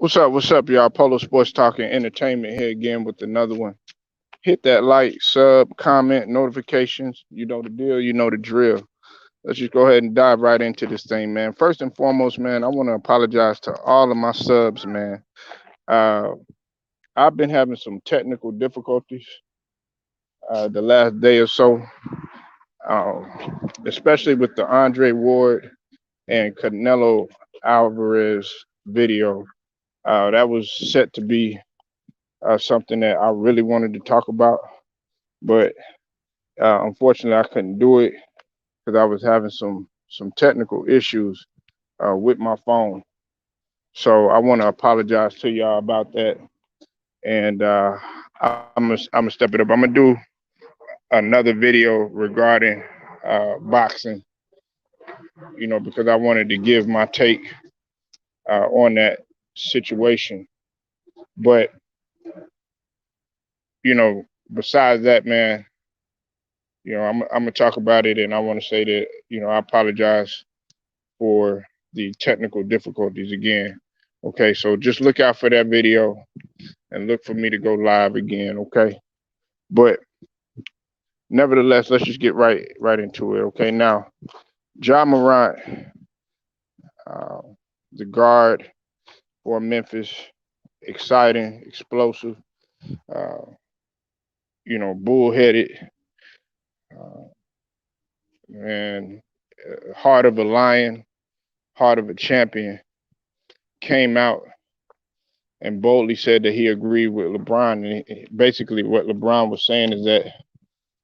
What's up, y'all? Polo Sports Talking Entertainment here again with another one. Hit that like, sub, comment, notifications. You know the deal, you know the drill. Let's just go ahead and dive right into this thing, man. First and foremost, man, I want to apologize to all of my subs, man. Uh, I've been having some technical difficulties the last day or so, especially with the Andre Ward and Canelo Alvarez video. That was set to be something that I really wanted to talk about, but unfortunately I couldn't do it because I was having some technical issues with my phone. So I want to apologize to y'all about that, and I'm gonna step it up. I'm gonna do another video regarding boxing, because I wanted to give my take on that situation. But besides that, man, I'm gonna talk about it, and I want to say that I apologize for the technical difficulties again. Okay, so just look out for that video and look for me to go live again. Okay, but nevertheless, let's just get right into it. Okay, now Maront, uh, the guard for Memphis, exciting, explosive, uh, bullheaded, uh, and heart of a lion, heart of a champion, came out and boldly said that he agreed with LeBron. And basically, what LeBron was saying is that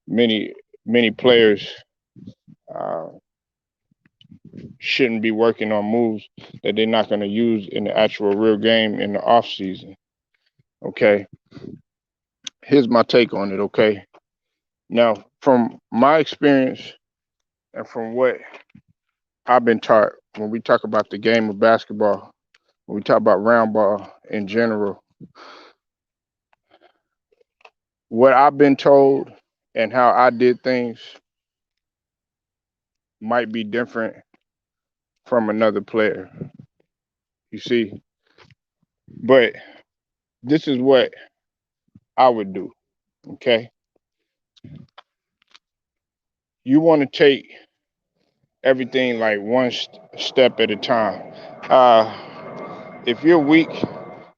many players uh, shouldn't be working on moves that they're not going to use in the actual real game in the off season. Okay, here's my take on it. Okay, now from my experience and from what I've been taught when we talk about the game of basketball, when we talk about round ball in general, what I've been told and how I did things might be different from another player. You see, but this is what I would do. Okay, you want to take everything like one step at a time. If you're weak,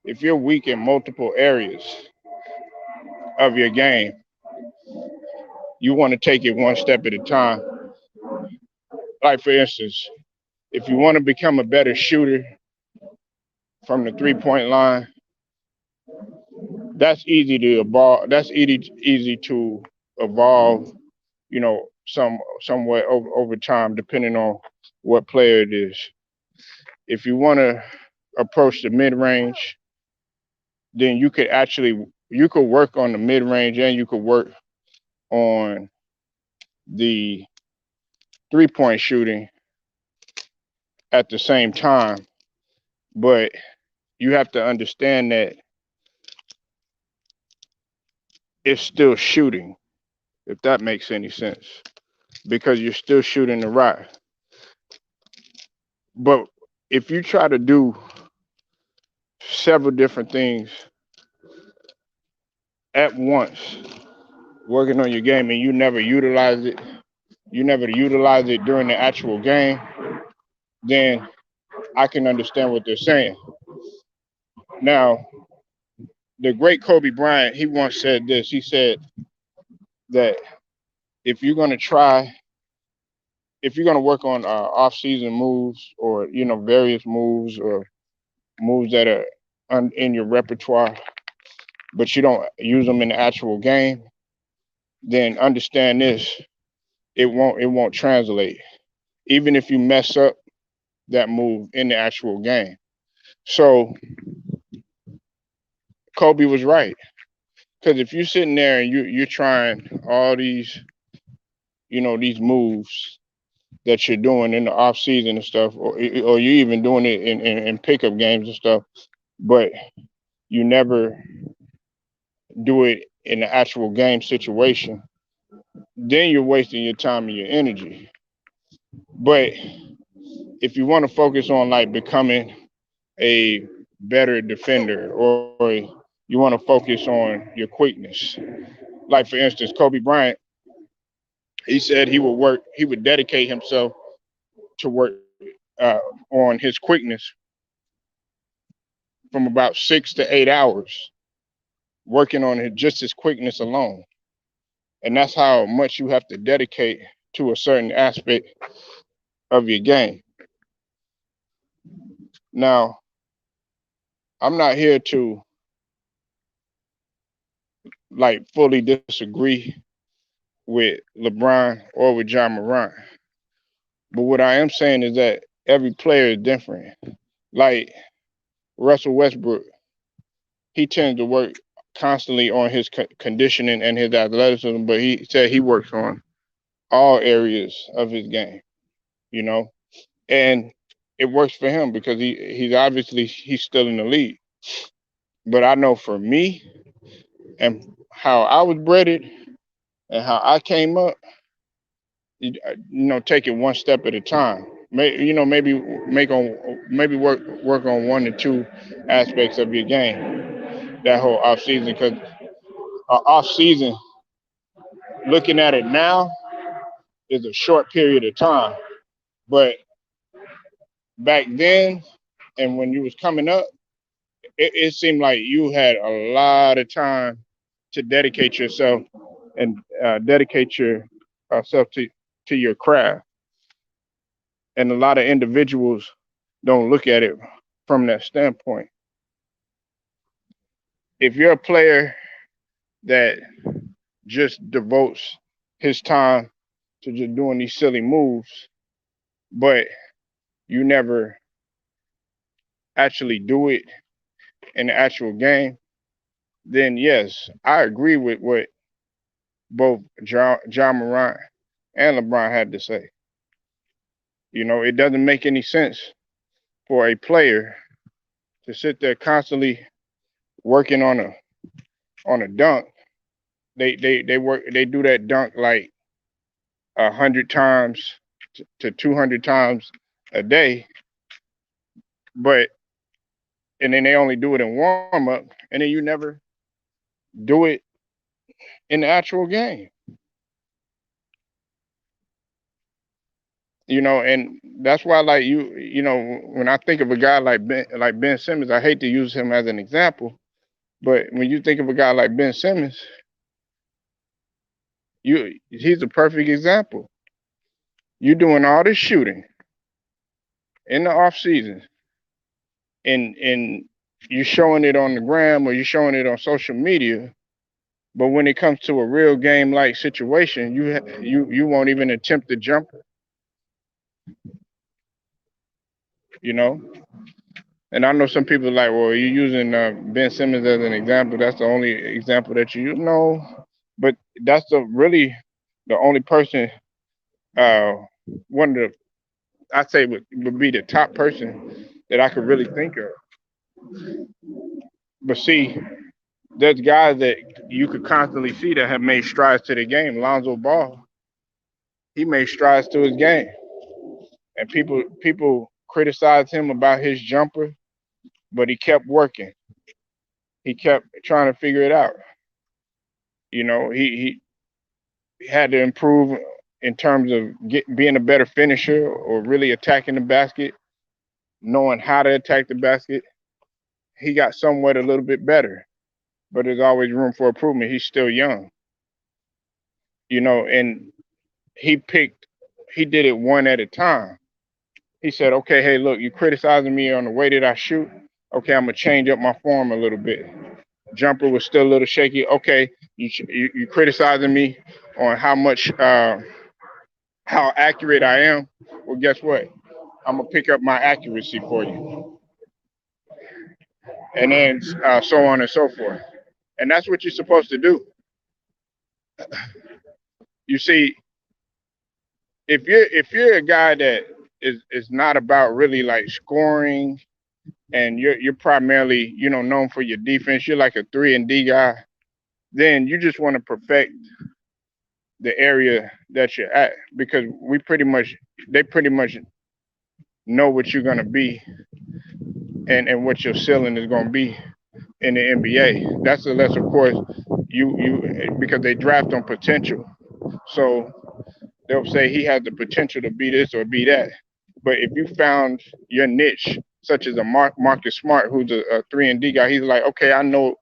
if you're weak in multiple areas of your game, you want to take it one step at a time. Like for instance, if you want to become a better shooter from the 3-point line, that's easy to evolve. That's easy to evolve. Somewhat over time, depending on what player it is. If you want to approach the mid range, then you could work on the mid range and you could work on the 3-point shooting at the same time. But you have to understand that it's still shooting, if that makes any sense, because you're still shooting the rock. But if you try to do several different things at once, working on your game, and you never utilize it during the actual game, then I can understand what they're saying. Now, the great Kobe Bryant, he once said this. He said that if you're going to try, if you're going to work on off-season moves or various moves or moves that are in your repertoire, but you don't use them in the actual game, then understand this: it won't translate, even if you mess up that move in the actual game. So Kobe was right, because if you're sitting there and you're trying all these moves that you're doing in the off season and stuff, or you even doing it in pickup games and stuff, but you never do it in the actual game situation, then you're wasting your time and your energy. But if you want to focus on like becoming a better defender, or you want to focus on your quickness. Like for instance, Kobe Bryant, he said he would dedicate himself to work on his quickness from about 6 to 8 hours, working on just his quickness alone. And that's how much you have to dedicate to a certain aspect of your game. Now, I'm not here to like fully disagree with LeBron or with John Morant, but what I am saying is that every player is different. Like Russell Westbrook, he tends to work constantly on his conditioning and his athleticism, but he said he works on all areas of his game, you know, and it works for him because he's obviously he's still in the league. But I know for me and how I was bred and how I came up, take it one step at a time. Maybe maybe work on one or two aspects of your game that whole off season, because off season, looking at it now, is a short period of time. But back then, and when you was coming up, it seemed like you had a lot of time to dedicate yourself and dedicate yourself to your craft. And a lot of individuals don't look at it from that standpoint. If you're a player that just devotes his time to just doing these silly moves, but you never actually do it in the actual game, then yes, I agree with what both John Morant and LeBron had to say. It doesn't make any sense for a player to sit there constantly working on a dunk. They do that dunk like 100 times to 200 times a day, but and then they only do it in warm up, and then you never do it in the actual game. And that's why, like when I think of a guy like Ben Simmons, I hate to use him as an example, but when you think of a guy like Ben Simmons, he's a perfect example. You're doing all this shooting in the off season, and you're showing it on the gram or you're showing it on social media, but when it comes to a real game like situation, you won't even attempt the jumper. You know, and I know some people are like, well, you're using Ben Simmons as an example. That's the only example that you use. No, but that's the only person. Uh, one of the I say would be the top person that I could really think of. But see, there's guys that you could constantly see that have made strides to the game. Lonzo Ball, he made strides to his game, and people criticized him about his jumper, but he kept working. He kept trying to figure it out. He had to improve in terms of being a better finisher or really attacking the basket, knowing how to attack the basket. He got somewhat a little bit better, but there's always room for improvement. He's still young, and he he did it one at a time. He said, okay, hey, look, you criticizing me on the way that I shoot. Okay, I'm gonna change up my form a little bit. Jumper was still a little shaky. Okay, you criticizing me on how accurate I am. Well, guess what? I'm gonna pick up my accuracy for you, and then so on and so forth. And that's what you're supposed to do. You see, if you're a guy that is not about really like scoring, and you're primarily known for your defense, you're like a 3-and-D guy, then you just want to perfect the area that you're at, because they pretty much know what you're gonna be and what your ceiling is going to be in the NBA. That's unless, of course, you because they draft on potential. So they'll say he has the potential to be this or be that. But if you found your niche, such as a Marcus Smart, who's a 3 and D guy, he's like, okay, I know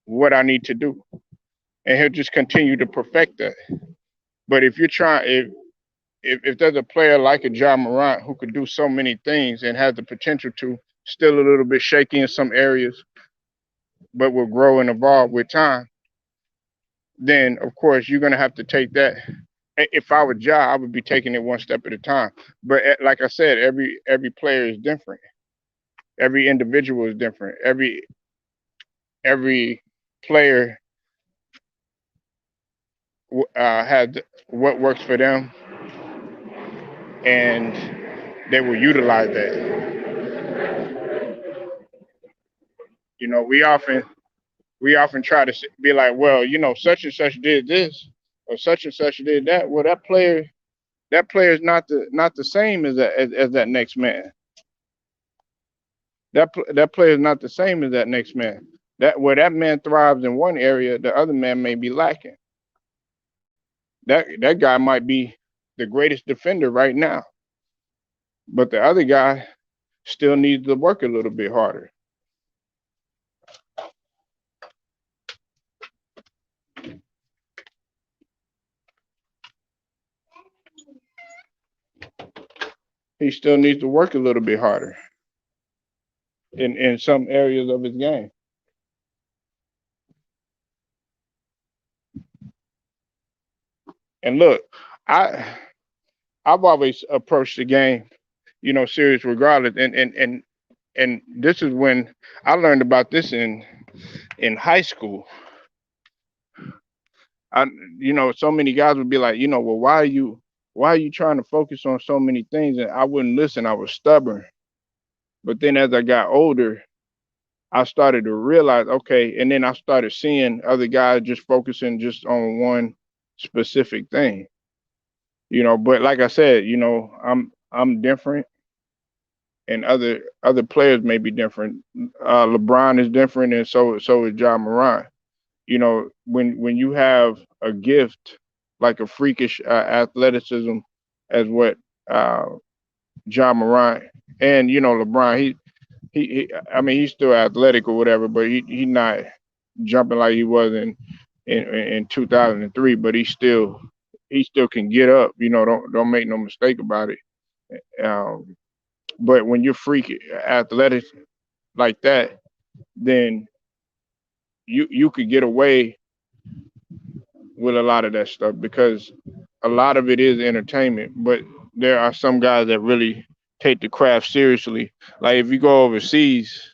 what I need to do, and he'll just continue to perfect that. But if you're trying, if there's a player like a John Morant who could do so many things and has the potential to, still a little bit shaky in some areas, but will grow and evolve with time, then of course you're gonna have to take that. If I were Ja, I would be taking it one step at a time. But like I said, every player is different. Every individual is different. Every player had what works for them, and they will utilize that. You know, we often try to be like, well, such and such did this, or such and such did that. Well, that player is not the same as that next man. That player is not the same as that next man. That where that man thrives in one area, the other man may be lacking. That guy might be the greatest defender right now, but the other guy still needs to work a little bit harder. He still needs to work a little bit harder in some areas of his game. And look, I I've always approached the game, serious regardless. And this is when I learned about this in high school. I so many guys would be like, well, why are you trying to focus on so many things? And I wouldn't listen. I was stubborn. But then as I got older, I started to realize, okay, and then I started seeing other guys just focusing just on one specific thing. But like I said, I'm different, and other players may be different. LeBron is different, and so is John Morant. When you have a gift like a freakish athleticism, as what uh, John Morant and LeBron, I mean, he's still athletic or whatever, but he not jumping like he was in 2003, but he still can get up. Don't make no mistake about it. Um, but when you're freak athletic like that, then you could get away with a lot of that stuff because a lot of it is entertainment. But there are some guys that really take the craft seriously. Like if you go overseas,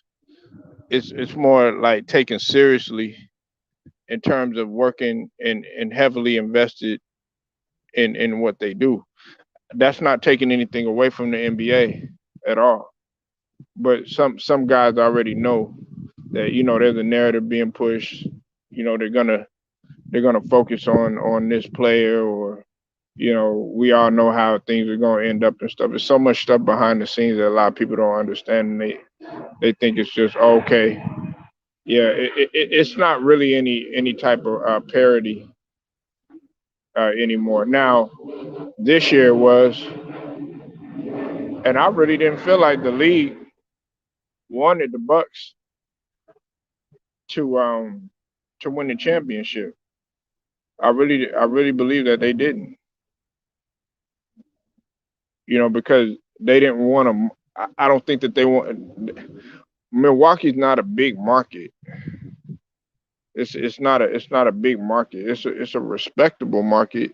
it's more like taken seriously in terms of working and heavily invested in what they do. That's not taking anything away from the NBA at all. But some guys already know that there's a narrative being pushed. They're gonna focus on this player, or we all know how things are gonna end up and stuff. There's so much stuff behind the scenes that a lot of people don't understand, and they think it's just okay. Yeah, it's not really any type of parody anymore. Now this year was, and I really didn't feel like the league wanted the Bucks to win the championship. I really believe that they didn't. Because they didn't want to. I don't think that they want. Milwaukee's not a big market. It's not a big market. It's a respectable market,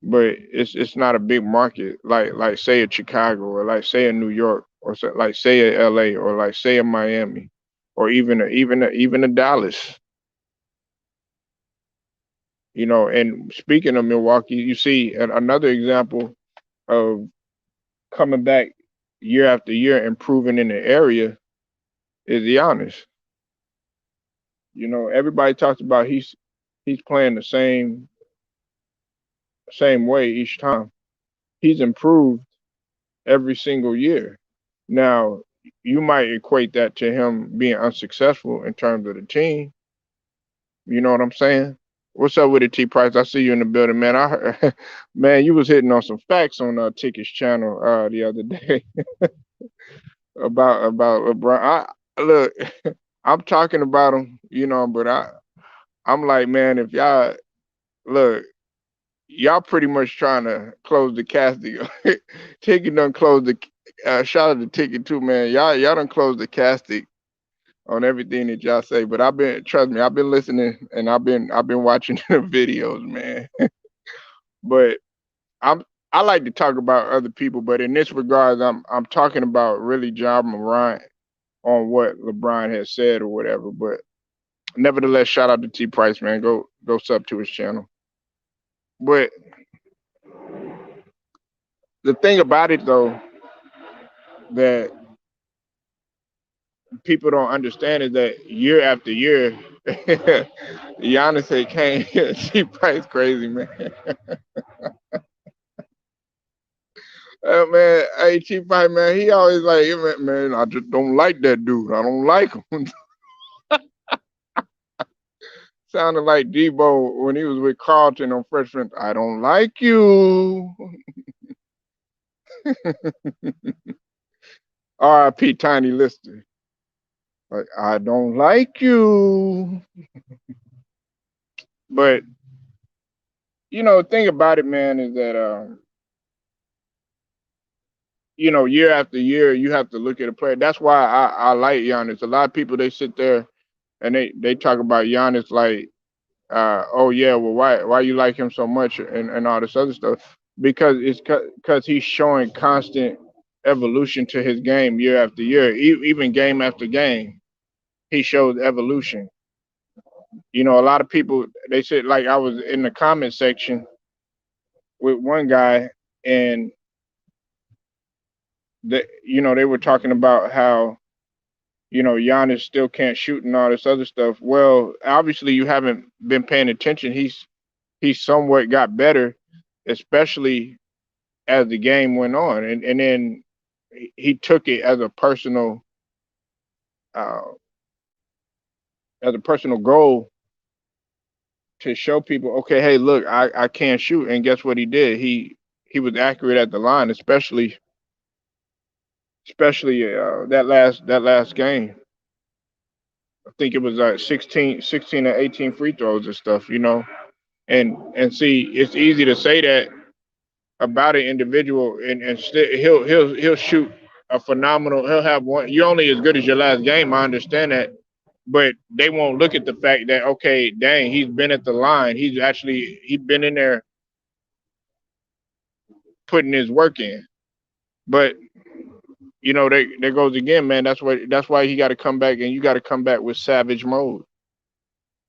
but it's not a big market like say a Chicago, or like say a New York, or like say a LA, or like say a Miami, or even a Dallas. And speaking of Milwaukee, you see another example of coming back year after year, improving in the area is Giannis. Everybody talks about he's playing the same way each time. He's improved every single year. Now, you might equate that to him being unsuccessful in terms of the team. You know what I'm saying? What's up with it, T Price? I see you in the building, man. I heard, man, you was hitting on some facts on Ticket's channel the other day about LeBron. Look, I'm talking about him, but I'm like, man, if y'all look, y'all pretty much trying to close the casting. Ticket done closed the. Shout out to Ticket too, man. Y'all done closed the casting on everything that y'all say. But trust me, I've been listening and I've been watching the videos, man. But I'm I like to talk about other people, but in this regard, I'm talking about really John Morant on what LeBron has said or whatever. But nevertheless, shout out to T Price, man. Go sub to his channel. But the thing about it though that people don't understand is that year after year, Giannis had came. T Price crazy, man. Man, hey, T Price, man, he always like, "Yeah, man, I just don't like that dude. I don't like him." Sounded like Debo when he was with Carlton on Freshman. I don't like you. R.I.P. Tiny Lister. Like, I don't like you. But the thing about it, man, is that year after year, you have to look at a player. That's why I like Giannis. A lot of people they sit there and they talk about Giannis like, oh yeah, well why you like him so much and all this other stuff because it's because he's showing constant evolution to his game year after year, even game after game. He shows evolution. A lot of people they said like I was in the comment section with one guy and they were talking about how Giannis still can't shoot and all this other stuff. Well, obviously you haven't been paying attention. He somewhat got better, especially as the game went on, and then he took it uh, as a personal goal to show people, okay, hey, look, I can shoot, and guess what he did? He was accurate at the line, especially that last game. I think it was 16 or 18 free throws and stuff, and see, it's easy to say that about an individual, and still he'll shoot a phenomenal. He'll have one. You're only as good as your last game. I understand that, but they won't look at the fact that okay, dang, he's been at the line. He's been in there putting his work in. But there goes again, man. That's why he got to come back, and you got to come back with savage mode.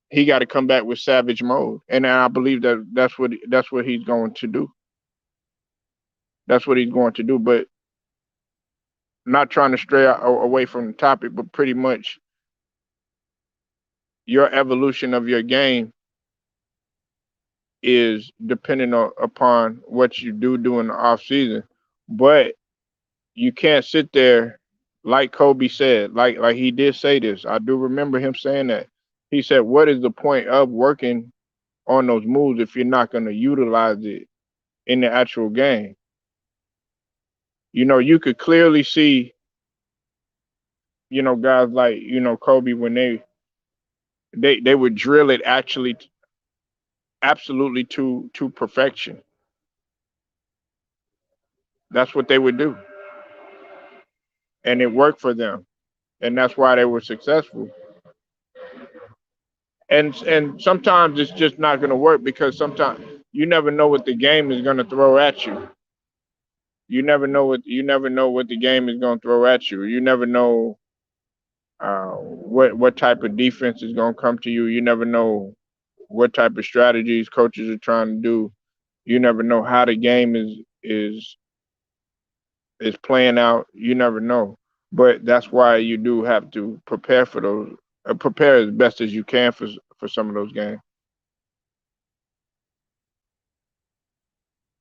He got to come back with savage mode, and I believe that's what he's going to do. That's what he's going to do. But not trying to stray away from the topic, but pretty much your evolution of your game is dependent upon what you do during the off season. But you can't sit there like Kobe said, like he did say this. I do remember him saying that. He said, "What is the point of working on those moves if you're not going to utilize it in the actual game?" You could clearly see, guys like Kobe when they would drill it actually absolutely to perfection. That's what they would do, and it worked for them, and that's why they were successful. And sometimes it's just not going to work because sometimes you never know what the game is going to throw at you. You never know what the game is going to throw at you. You never know what type of defense is going to come to you. You never know what type of strategies coaches are trying to do. You never know how the game is is playing out. You never know, but that's why you do have to prepare for those. Prepare as best as you can for some of those games.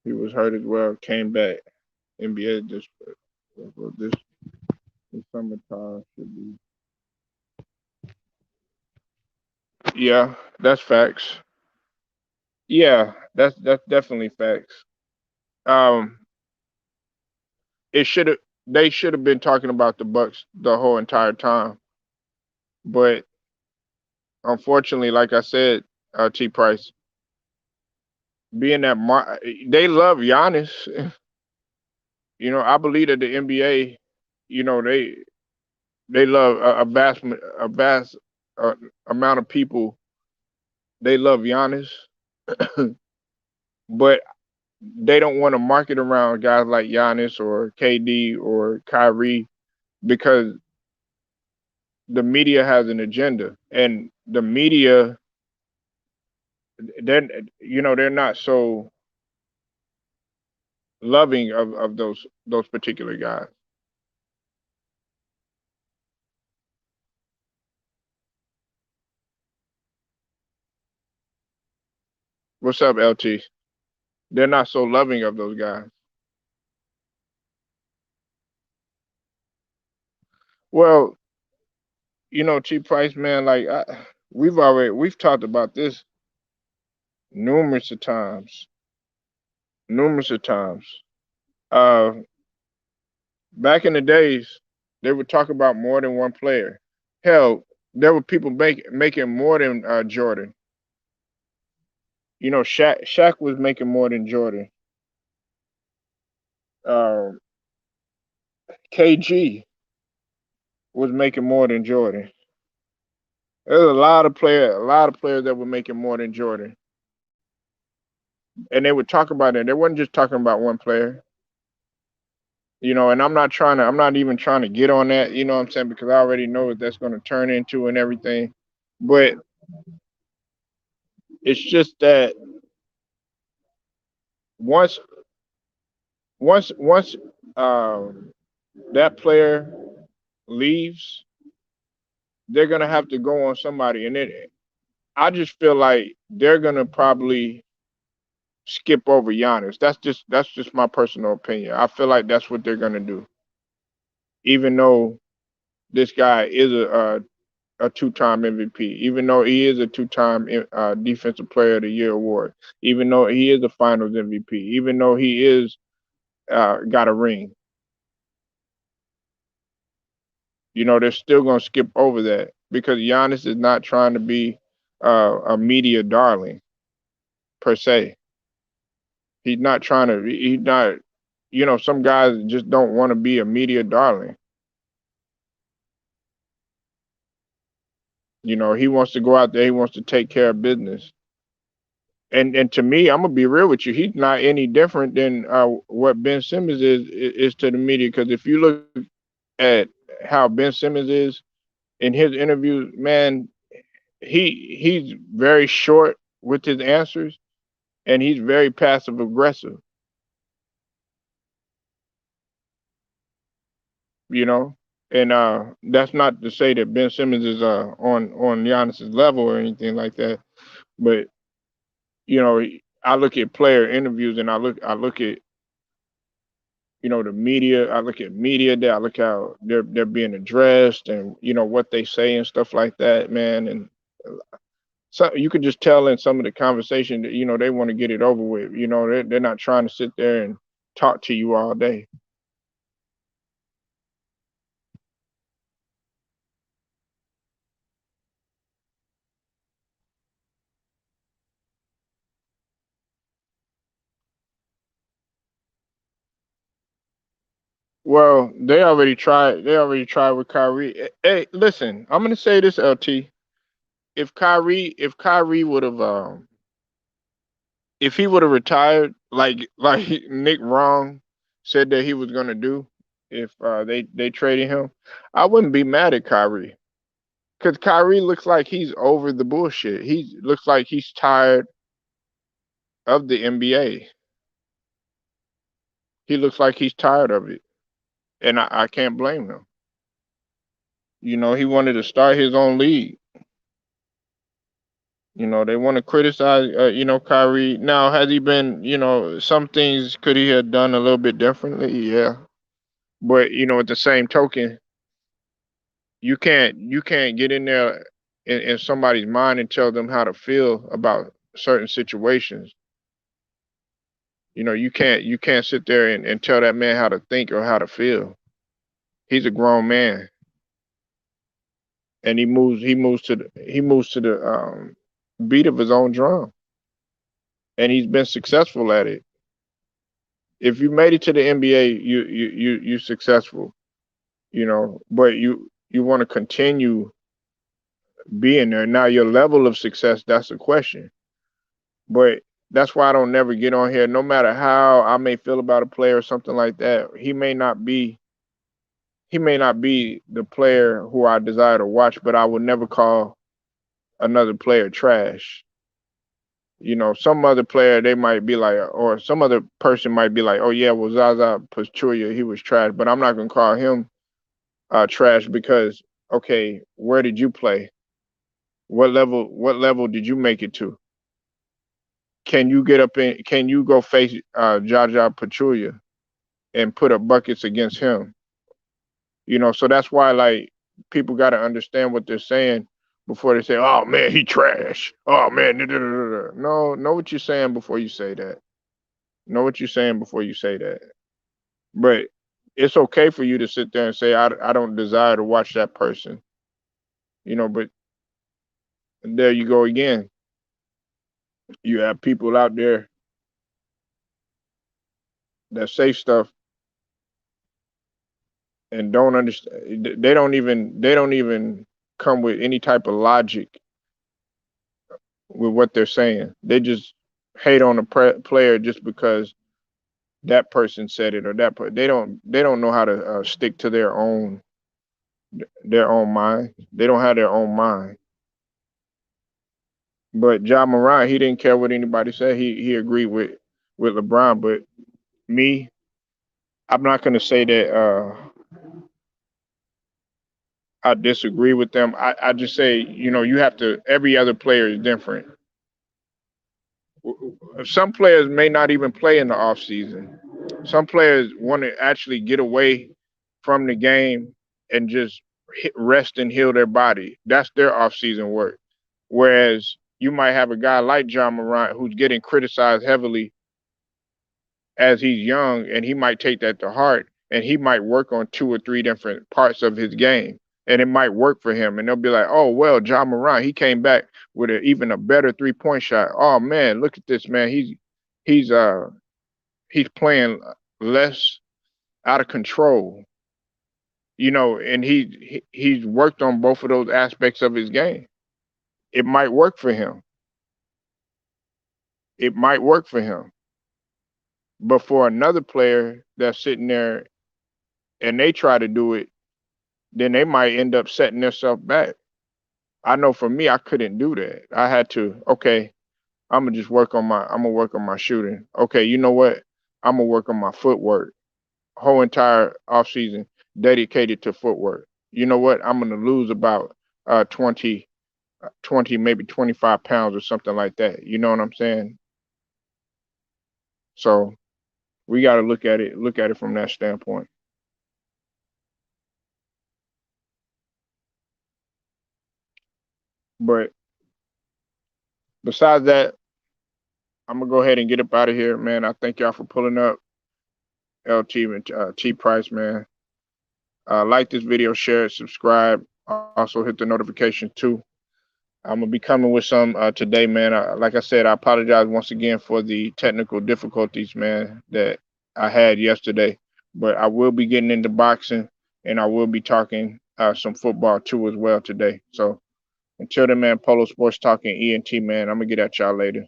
He was hurt as well. Came back. NBA this summer. Yeah, that's facts. Yeah, that's definitely facts. Um, it should have they should have been talking about the Bucks the whole entire time, but unfortunately, like I said, T Price, being that they love Giannis. I believe that the NBA, you know, they love a vast uh, amount of people. They love Giannis, but they don't want to market around guys like Giannis or KD or Kyrie because the media has an agenda, and the media, then they're not so loving of those particular guys. What's up, LT? They're not so loving of those guys. Well, cheap price, man. Like we've talked about this numerous of times, numerous of times. Uh, Back in the days, they would talk about more than one player. Hell, there were people making more than Jordan. Shaq was making more than Jordan. Um, KG was making more than Jordan. There's a lot of players that were making more than Jordan, and they would talk about it. They wasn't just talking about one player. And I'm not even trying to get on that. You know what I'm saying? Because I already know what that's going to turn into and everything. But it's just that once, once um, that player leaves, they're gonna have to go on somebody, and I just feel like they're gonna probably skip over Giannis. That's just my personal opinion. I feel like that's what they're gonna do, even though this guy is a two-time MVP, even though he is a two-time Defensive Player of the Year award, even though he is a Finals MVP, even though he is got a ring. They're still gonna skip over that because Giannis is not trying to be a media darling per se. He's not trying to. He's not. Some guys just don't want to be a media darling. He wants to go out there. He wants to take care of business. And to me, I'm gonna be real with you. He's not any different than what Ben Simmons is to the media. Because if you look at how Ben Simmons is in his interviews, man, he's very short with his answers, and he's very passive aggressive. You know, and that's not to say that Ben Simmons is on Giannis's level or anything like that, but you know, I look at player interviews and I look at the media. I look at media there. I look how they're being addressed and what they say and stuff like that, man. And so you could just tell in some of the conversation that they want to get it over with. They're not trying to sit there and talk to you all day. Well, they already tried. They already tried with Kyrie. Hey, listen, I'm gonna say this, LT. If Kyrie would have if he would have retired like Nick Wrong said that he was gonna do if they traded him, I wouldn't be mad at Kyrie because Kyrie looks like he's over the bullshit. He looks like he's tired of the NBA. He looks like he's tired of it, and I can't blame him. He wanted to start his own league. They want to criticize, Kyrie. Now, has he been, some things could he have done a little bit differently? Yeah. But, at the same token, you can't get in there. in somebody's mind and tell them how to feel about certain situations. You can't sit there and tell that man how to think or how to feel. He's a grown man, and he moves to the beat of his own drum, and he's been successful at it. If you made it to the NBA, you successful, but you want to continue being there. Now your level of success, that's a question. But that's why I don't never get on here, no matter how I may feel about a player or something like that. He may not be the player who I desire to watch, but I would never call another player trash. Some other player they might be like, or some other person might be like, oh yeah, well Zaza Pachulia, he was trash, but I'm not gonna call him trash because okay, where did you play? What level did you make it to? Can you get up in? Can you go face Jaja Pachulia and put up buckets against him? So that's why like people got to understand what they're saying before they say, "Oh man, he trash." Oh man, da, da, da, da, da." No, know what you're saying before you say that. Know what you're saying before you say that. But it's okay for you to sit there and say, "I don't desire to watch that person." But there you go again. You have people out there that say stuff and don't understand. They don't even come with any type of logic with what they're saying. They just hate on a player just because that person said it or they don't know how to stick to their own mind. They don't have their own mind. But Ja Morant, he didn't care what anybody said. He agreed with LeBron. But me, I'm not gonna say that I disagree with them. I just say, you have to. Every other player is different. Some players may not even play in the off season. Some players want to actually get away from the game and just rest and heal their body. That's their off season work. Whereas you might have a guy like John Morant who's getting criticized heavily as he's young, and he might take that to heart, and he might work on two or three different parts of his game, and it might work for him. And they'll be like, "Oh well, John Morant, he came back with even a better 3-point shot. Oh man, look at this man. He's he's playing less out of control, and he's worked on both of those aspects of his game. It might work for him. It might work for him. But for another player that's sitting there and they try to do it, then they might end up setting themselves back. I know for me, I couldn't do that. I had to, okay, I'm gonna work on my shooting. Okay, you know what? I'm gonna work on my footwork. Whole entire off season dedicated to footwork. You know what? I'm gonna lose about 20, 20, maybe 25 pounds or something like that. You know what I'm saying? So we got to look at it from that standpoint. But besides that, I'm gonna go ahead and get up out of here, man. I thank y'all for pulling up, LT and T Price, man. Like this video, share it, subscribe. Also hit the notification too. I'm gonna be coming with some today, man. Like I said, I apologize once again for the technical difficulties, man, that I had yesterday. But I will be getting into boxing, and I will be talking some football too as well today. So until then, man, Polo Sports Talking ENT, man. I'm gonna get at y'all later.